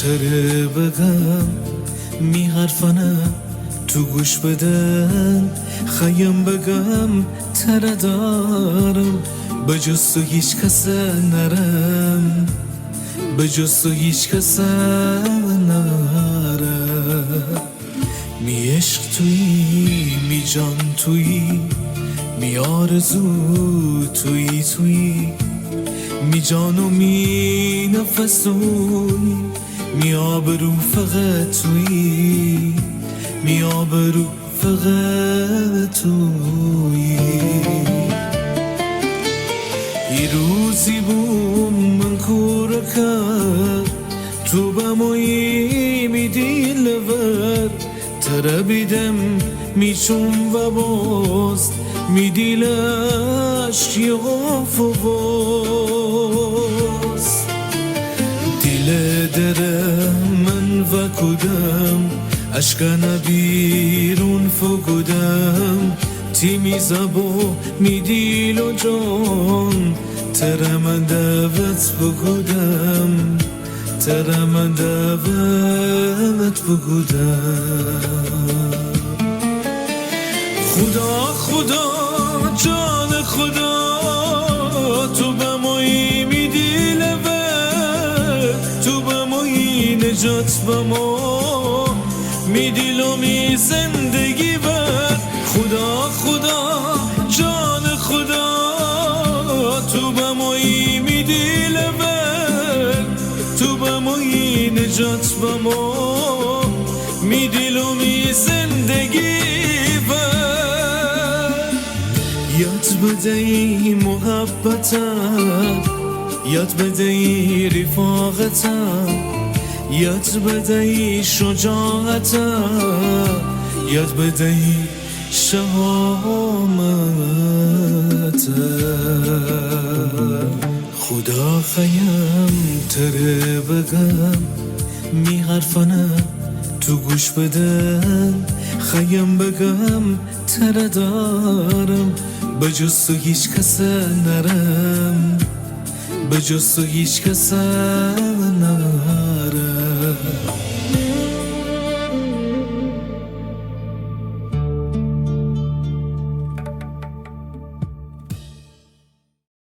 تره بگم می حرفانه تو گوش بدن خیم بگم تره دارم بجز تو هیچ کس نرم بجز تو هیچ کس نرم می عشق توی می جان توی می آرزو توی می جان و می نفس توی می آبرو فقط توی می آبرو فقط توی ای روزی بوم من کورکه تو بمایی می دیلور تره بیدم می چون و باز می دیلش یغاف و باز دیل دره من و کدم اشکن بیرون فگودم تیمی زبو می دیل و جان تره من دوت بگودم تره من دوت بگودم خدا خدا جان خدا تو بمایی می دیلوه تو بمایی نجات بما می دیل و می زندگی بر خدا خدا جان خدا تو بمایی می دیلوه تو بمایی نجات بما می دیل و می زندگی یاد بدهی محبتم یاد بدهی رفاقتم یاد بدهی شجاعتم یاد بدهی شهامتم خدا خیم تره بگم می حرفانه تو گوش بدن خیم بگم تره دارم بجز تو هیچ کس نرم بجز تو هیچ کس نرم